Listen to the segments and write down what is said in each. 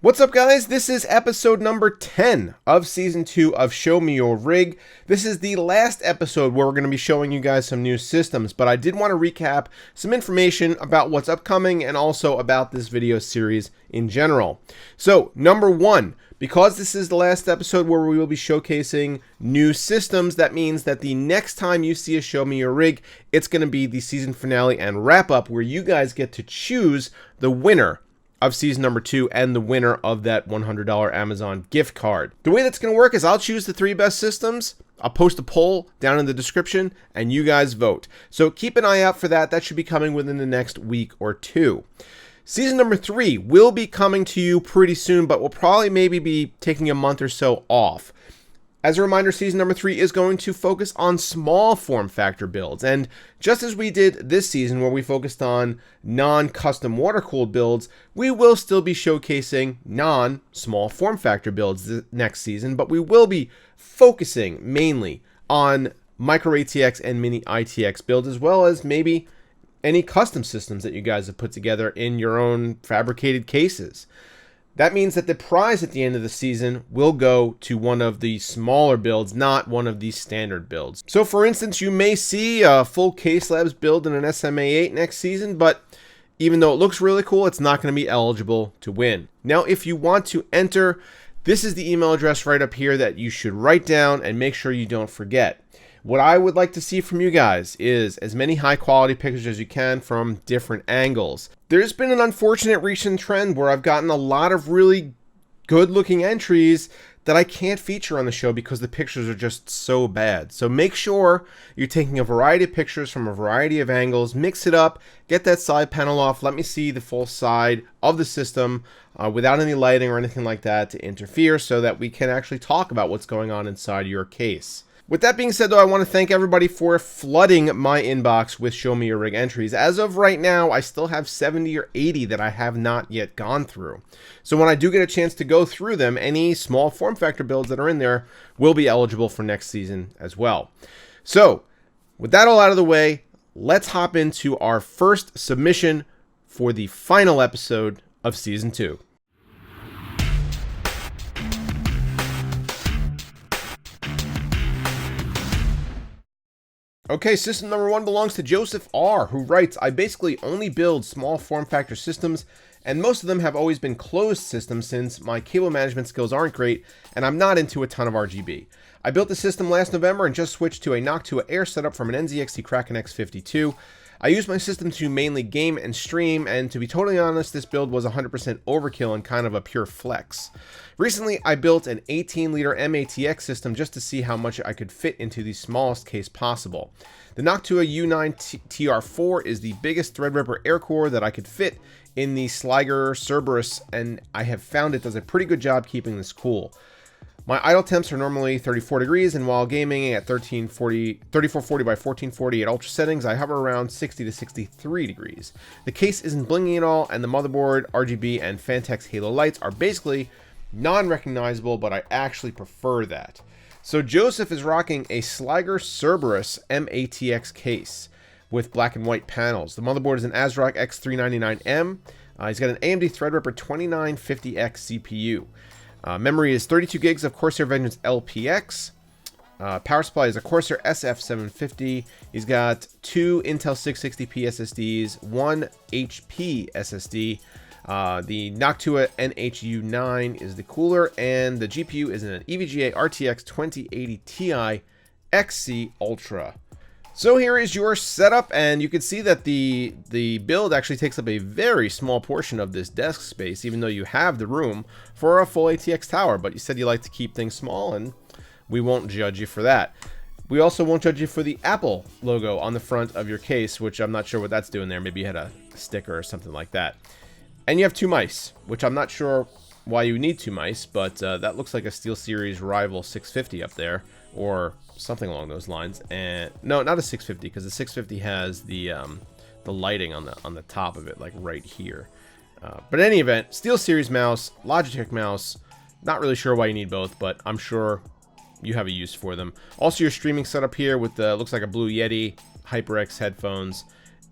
What's up, guys? This is episode number 10 of season 2 of Show Me Your Rig. This is the last episode where we're going to be showing you guys some new systems, but I did want to recap some information about what's upcoming and also about this video series in general. So, number 1, because this is the last episode where we will be showcasing new systems, that means that the next time you see a Show Me Your Rig, it's going to be the season finale and wrap-up where you guys get to choose the winner of season number 2 and the winner of that $100 Amazon gift card. The way that's going to work is I'll choose the 3 best systems. I'll post a poll down in the description and you guys vote. So keep an eye out for that. That should be coming within the next week or 2. Season number 3 will be coming to you pretty soon, but we'll probably maybe be taking a month or so off. As a reminder, season number 3 is going to focus on small form factor builds. And just as we did this season where we focused on non-custom water-cooled builds, we will still be showcasing non-small form factor builds next season, but we will be focusing mainly on micro ATX and mini ITX builds, as well as maybe any custom systems that you guys have put together in your own fabricated cases. That means that the prize at the end of the season will go to one of the smaller builds, not one of the standard builds. So for instance, you may see a full Case Labs build in an SMA 8 next season, but even though it looks really cool, it's not going to be eligible to win. Now, if you want to enter, this is the email address right up here that you should write down and make sure you don't forget. What I would like to see from you guys is as many high quality pictures as you can from different angles. There's been an unfortunate recent trend where I've gotten a lot of really good looking entries that I can't feature on the show because the pictures are just so bad. So make sure you're taking a variety of pictures from a variety of angles, mix it up, get that side panel off, let me see the full side of the system without any lighting or anything like that to interfere so that we can actually talk about what's going on inside your case. With that being said, though, I want to thank everybody for flooding my inbox with Show Me Your Rig entries. As of right now, I still have 70 or 80 that I have not yet gone through. So when I do get a chance to go through them, any small form factor builds that are in there will be eligible for next season as well. So with that all out of the way, let's hop into our first submission for the final episode of Season 2. Okay, system number 1 belongs to Joseph R., who writes, I basically only build small form factor systems, and most of them have always been closed systems since my cable management skills aren't great, and I'm not into a ton of RGB. I built the system last November and just switched to a Noctua Air setup from an NZXT Kraken X52. I use my system to mainly game and stream, and to be totally honest, this build was 100% overkill and kind of a pure flex. Recently, I built an 18-liter MATX system just to see how much I could fit into the smallest case possible. The Noctua U9 TR4 is the biggest Threadripper air core that I could fit in the Sliger Cerberus, and I have found it does a pretty good job keeping this cool. My idle temps are normally 34 degrees, and while gaming at 3440 by 1440 at ultra settings, I hover around 60 to 63 degrees. The case isn't blingy at all, and the motherboard, RGB, and Phanteks Halo lights are basically non-recognizable, but I actually prefer that. So Joseph is rocking a Sliger Cerberus MATX case with black and white panels. The motherboard is an ASRock X399M. He's got an AMD Threadripper 2950X CPU. Memory is 32 gigs of Corsair Vengeance LPX. Power supply is a Corsair SF750. He's got 2 Intel 660p SSDs, 1 HP SSD. The Noctua NHU9 is the cooler, and the GPU is an EVGA RTX 2080 Ti XC Ultra. So here is your setup, and you can see that the build actually takes up a very small portion of this desk space, even though you have the room for a full ATX tower. But you said you like to keep things small, and we won't judge you for that. We also won't judge you for the Apple logo on the front of your case, which I'm not sure what that's doing there. Maybe you had a sticker or something like that. And you have 2 mice, which I'm not sure why you need 2 mice, but that looks like a SteelSeries rival 650 up there, or something along those lines. And no, not a 650, because the 650 has the lighting on the top of it, like right here. But in any event, SteelSeries mouse, Logitech mouse. Not really sure why you need both, but I'm sure you have a use for them. Also, your streaming setup here with the looks like a Blue Yeti, HyperX headphones,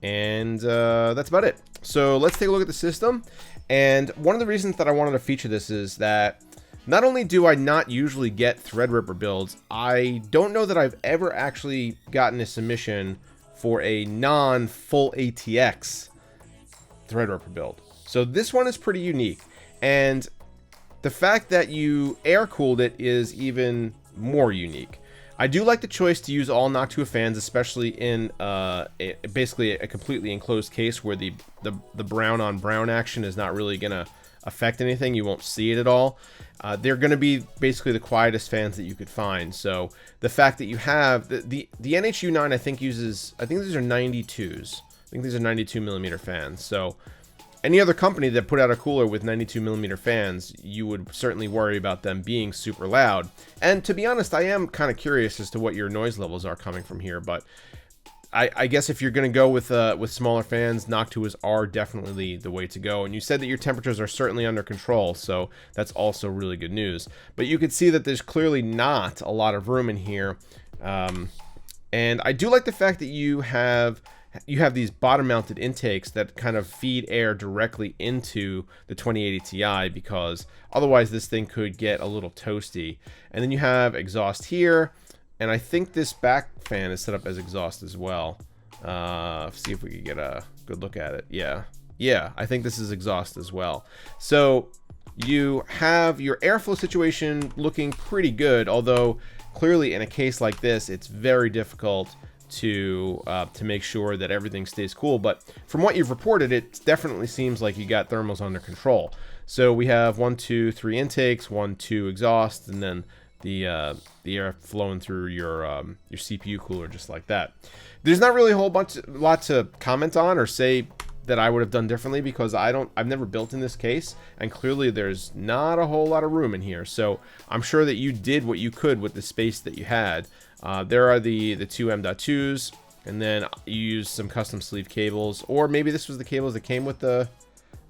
and that's about it. So let's take a look at the system, And one of the reasons that I wanted to feature this is that not only do I not usually get Threadripper builds, I don't know that I've ever actually gotten a submission for a non-full ATX Threadripper build. So this one is pretty unique. And the fact that you air-cooled it is even more unique. I do like the choice to use all Noctua fans, especially in basically a completely enclosed case where the brown on brown action is not really going to affect anything. You won't see it at all. They're going to be basically the quietest fans that you could find. So the fact that you have the NHU9, I think these are 92s. I think these are 92 millimeter fans. So any other company that put out a cooler with 92 millimeter fans, you would certainly worry about them being super loud. And to be honest, I am kind of curious as to what your noise levels are coming from here. But I guess if you're going to go with smaller fans, Noctuas are definitely the way to go. And you said that your temperatures are certainly under control, so that's also really good news. But you can see that there's clearly not a lot of room in here. And I do like the fact that you have these bottom-mounted intakes that kind of feed air directly into the 2080 Ti, because otherwise this thing could get a little toasty. And then you have exhaust here, and I think this back fan is set up as exhaust as well. See if we could get a good look at it. Yeah, I think this is exhaust as well. So you have your airflow situation looking pretty good, although clearly in a case like this, it's very difficult to make sure that everything stays cool. But from what you've reported, it definitely seems like you got thermals under control. So we have 1, 2, 3 intakes, 1, 2 exhausts, and then the air flowing through your CPU cooler just like that. There's not really a lot to comment on or say that I would have done differently, because I've never built in this case, and clearly there's not a whole lot of room in here. So I'm sure that you did what you could with the space that you had. There are the two M.2s, and then you used some custom sleeve cables, or maybe this was the cables that came with the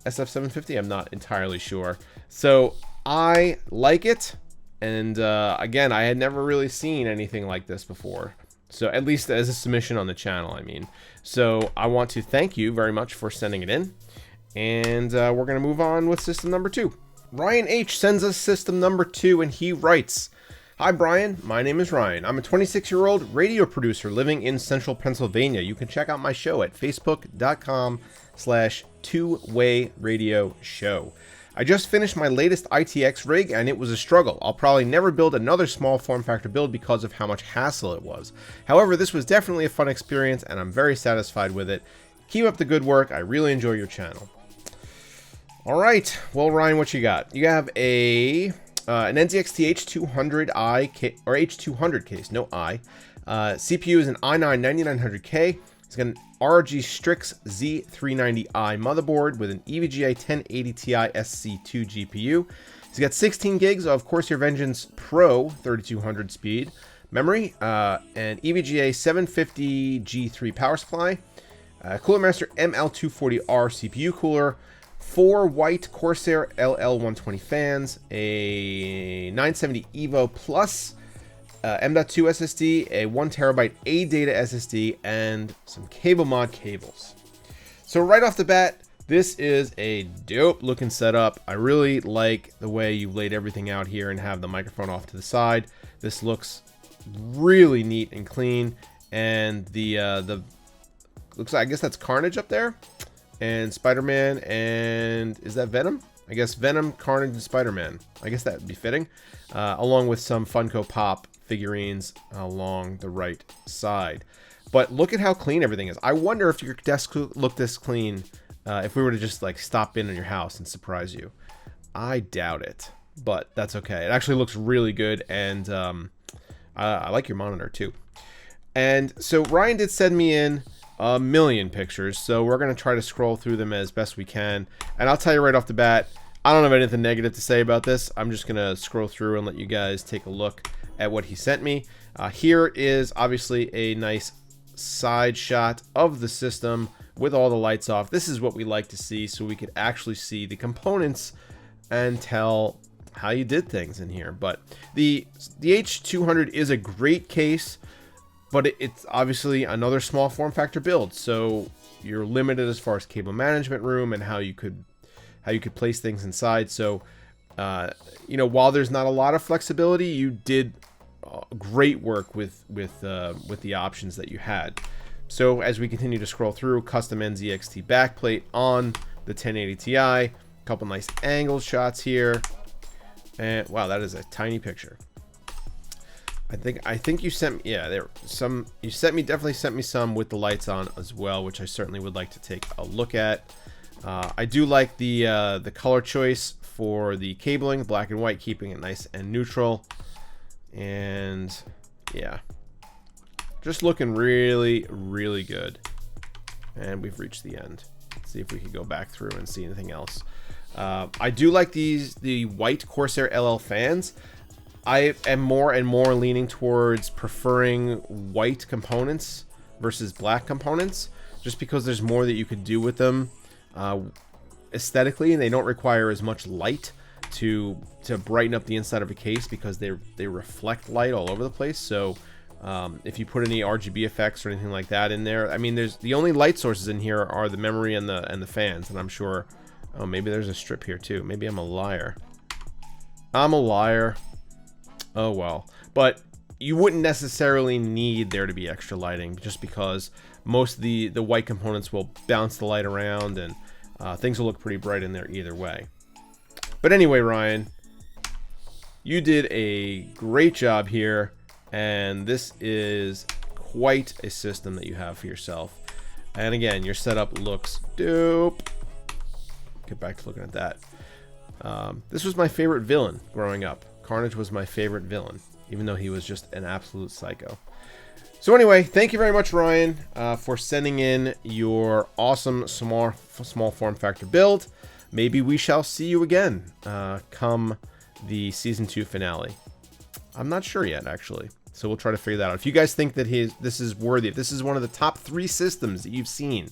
SF750. I'm not entirely sure. So I like it, and again, I had never really seen anything like this before. So at least as a submission on the channel, I mean. So I want to thank you very much for sending it in, and we're going to move on with system number 2. Ryan H. sends us system number 2, and he writes, "Hi Brian, my name is Ryan. I'm a 26-year-old radio producer living in central Pennsylvania. You can check out my show at facebook.com/2wayradioshow. I just finished my latest ITX rig, and it was a struggle. I'll probably never build another small form factor build because of how much hassle it was. However, this was definitely a fun experience, and I'm very satisfied with it. Keep up the good work. I really enjoy your channel." All right. Well, Ryan, what you got? You have an NZXT H200i or H200 case, no I. CPU is an i9 9900K. It's got an ROG Strix Z390i motherboard with an EVGA 1080 Ti SC2 GPU. It's got 16 gigs of Corsair Vengeance Pro 3200 speed memory, and EVGA 750 G3 power supply, Cooler Master ML240R CPU cooler, 4 white Corsair LL120 fans, a 970 Evo Plus M.2 SSD, a 1TB ADATA SSD, and some cable mod cables. So right off the bat, this is a dope looking setup. I really like the way you've laid everything out here and have the microphone off to the side. This looks really neat and clean, and the looks like, I guess that's Carnage up there, and Spider-Man, and is that Venom? I guess Venom, Carnage, and Spider-Man. I guess that would be fitting, along with some Funko Pop figurines along the right side. But look at how clean everything is. I wonder if your desk looked this clean if we were to just like stop in on your house and surprise you. I doubt it, but that's okay. It actually looks really good, and I like your monitor too. And so Ryan did send me in a million pictures, so we're going to try to scroll through them as best we can. And I'll tell you right off the bat, I don't have anything negative to say about this. I'm just going to scroll through and let you guys take a look at what he sent me. Here is obviously a nice side shot of the system with all the lights off. This is what we like to see, so we could actually see the components and tell how you did things in here. But the H200 is a great case, but it's obviously another small form factor build, so you're limited as far as cable management room and how you could how you could place things inside. So, you know, while there's not a lot of flexibility, you did great work with the options that you had. So as we continue to scroll through, custom NZXT backplate on the 1080 Ti, a couple nice angle shots here, and wow, that is a tiny picture. I think you sent me, yeah, definitely sent me some with the lights on as well, which I certainly would like to take a look at. I do like the color choice for the cabling, black and white, keeping it nice and neutral. And yeah, just looking really, really good. And we've reached the end. Let's see if we could go back through and see anything else. I do like the white Corsair LL fans. I am more and more leaning towards preferring white components versus black components, just because there's more that you could do with them aesthetically, and they don't require as much light to brighten up the inside of a case, because they reflect light all over the place. So if you put any RGB effects or anything like that in there, I mean, there's the only light sources in here are the memory and the fans, and I'm sure, oh, maybe there's a strip here too. Maybe I'm a liar. I'm a liar. Oh well. But you wouldn't necessarily need there to be extra lighting, just because most of the white components will bounce the light around, and things will look pretty bright in there either way. But anyway, Ryan, you did a great job here, and this is quite a system that you have for yourself. And again, your setup looks dope. Get back to looking at that. This was my favorite villain growing up. Carnage was my favorite villain, even though he was just an absolute psycho. So anyway, thank you very much, Ryan, for sending in your awesome small form factor build. Maybe we shall see you again come the Season 2 finale. I'm not sure yet, actually. So we'll try to figure that out. If you guys think that this is worthy, if this is one of the top 3 systems that you've seen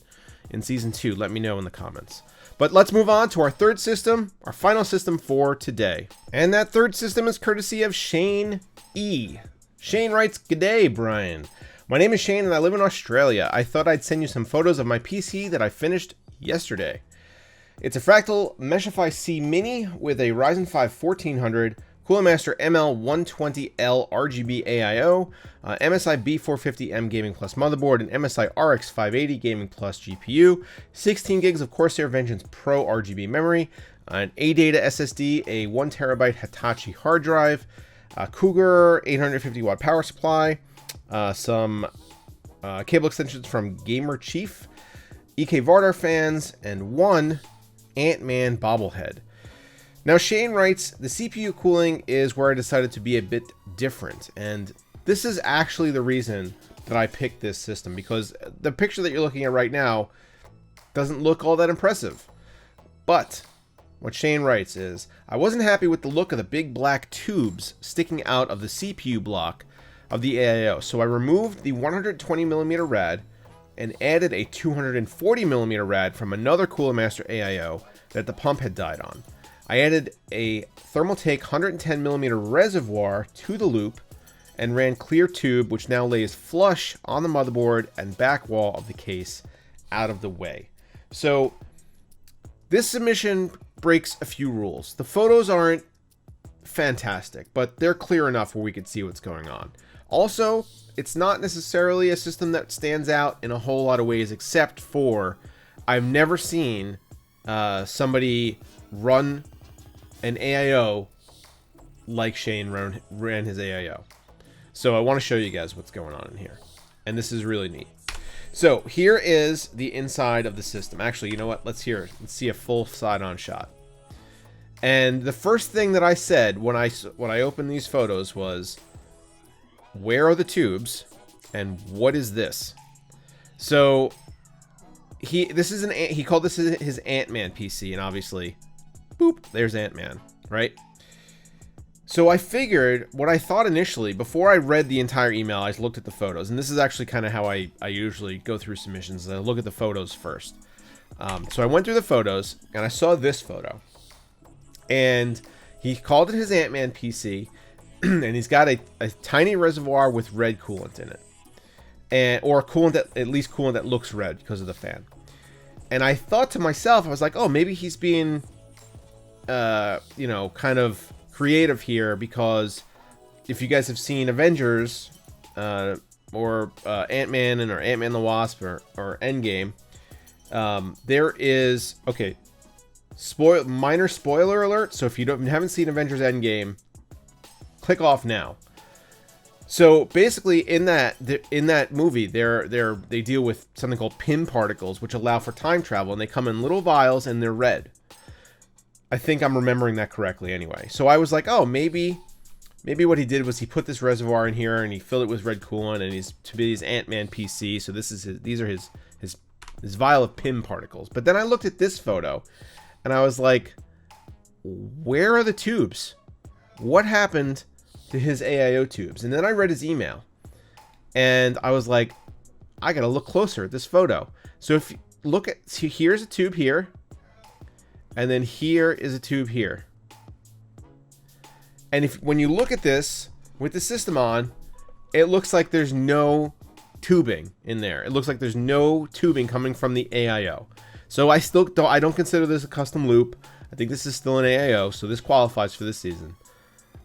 in Season 2, let me know in the comments. But let's move on to our third system, our final system for today. And that third system is courtesy of Shane E. Shane writes, "G'day, Brian. My name is Shane and I live in Australia. I thought I'd send you some photos of my PC that I finished yesterday. It's a Fractal Meshify C Mini with a Ryzen 5 1400, Cooler Master ML120L RGB AIO, MSI B450M Gaming Plus motherboard, an MSI RX 580 Gaming Plus GPU, 16 gigs of Corsair Vengeance Pro RGB memory, an ADATA SSD, a 1TB Hitachi hard drive, a Cougar 850 watt power supply, some cable extensions from Gamer Chief, EK Vardar fans, and one Ant-Man bobblehead." Now, Shane writes, "The CPU cooling is where I decided to be a bit different." And this is actually the reason that I picked this system, because the picture that you're looking at right now doesn't look all that impressive. But what Shane writes is, "I wasn't happy with the look of the big black tubes sticking out of the CPU block of the AIO, so I removed the 120mm rad and added a 240mm rad from another Cooler Master AIO that the pump had died on. I added a Thermaltake 110mm reservoir to the loop and ran clear tube, which now lays flush on the motherboard and back wall of the case, out of the way." So this submission breaks a few rules. The photos aren't fantastic, but they're clear enough where we can see what's going on. Also, it's not necessarily a system that stands out in a whole lot of ways, except for I've never seen somebody run an AIO like Shane ran his AIO. So I want to show you guys what's going on in here. And this is really neat. So here is the inside of the system. Actually, you know what? Let's see a full side-on shot. And the first thing that I said when I opened these photos was, where are the tubes and what is this? So he called this his Ant-Man PC, and obviously, boop, there's Ant-Man, right? So I figured, what I thought initially, before I read the entire email, I looked at the photos, and this is actually kind of how I usually go through submissions. I look at the photos first. So I went through the photos, and I saw this photo. And he called it his Ant-Man PC, and he's got a tiny reservoir with red coolant in it. Or coolant that, at least coolant that looks red because of the fan. And I thought to myself, I was like, oh, maybe he's being you know, kind of creative here, because if you guys have seen Avengers or Ant-Man or Ant-Man the Wasp or Endgame, there is, okay, minor spoiler alert. So if you haven't seen Avengers Endgame, click off now. So basically, in that movie, they deal with something called Pym particles, which allow for time travel, and they come in little vials and they're red. I think I'm remembering that correctly, anyway. So I was like, oh, maybe what he did was he put this reservoir in here and he filled it with red coolant, and he's to be his Ant-Man PC. So these are his vial of Pym particles. But then I looked at this photo, and I was like, where are the tubes? What happened to his AIO tubes? And then I read his email, and I was like, I gotta look closer at this photo. So if you look at, see, here's a tube here, and then here is a tube here. And when you look at this with the system on, it looks like there's no tubing in there. It looks like there's no tubing coming from the AIO. So I don't consider this a custom loop. I think this is still an AIO, so this qualifies for this season.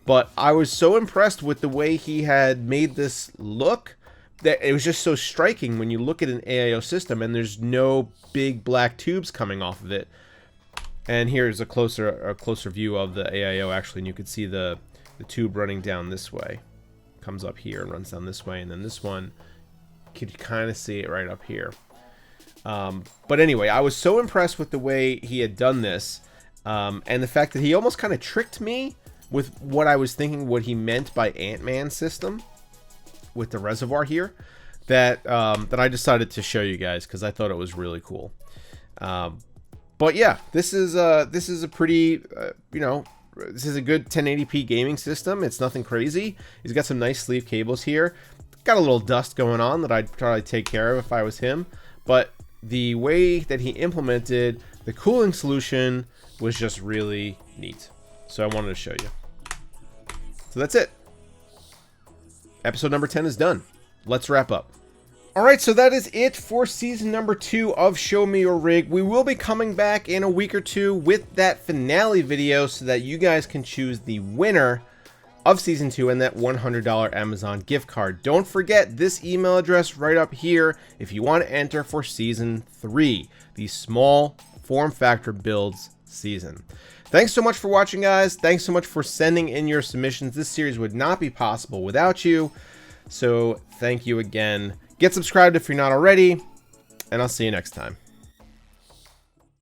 But I was so impressed with the way he had made this look that it was just so striking when you look at an AIO system and there's no big black tubes coming off of it. And here's a closer view of the AIO, actually, and you can see the tube running down this way. Comes up here and runs down this way, and then this one, you could kind of see it right up here. But anyway, I was so impressed with the way he had done this, and the fact that he almost kind of tricked me with what I was thinking, what he meant by Ant-Man system with the reservoir here, that I decided to show you guys because I thought it was really cool. But yeah, this is a pretty, you know, this is a good 1080p gaming system. It's nothing crazy. He's got some nice sleeve cables here. Got a little dust going on that I'd probably take care of if I was him. But the way that he implemented the cooling solution was just really neat. So I wanted to show you. So that's it. Episode number 10 is done. Let's wrap up. Alright, so that is it for season number 2 of Show Me Your Rig. We will be coming back in a week or two with that finale video so that you guys can choose the winner of season 2 and that $100 Amazon gift card. Don't forget this email address right up here if you want to enter for season 3, the small form factor builds season. Thanks so much for watching, guys. Thanks so much for sending in your submissions. This series would not be possible without you. So thank you again. Get subscribed if you're not already, and I'll see you next time.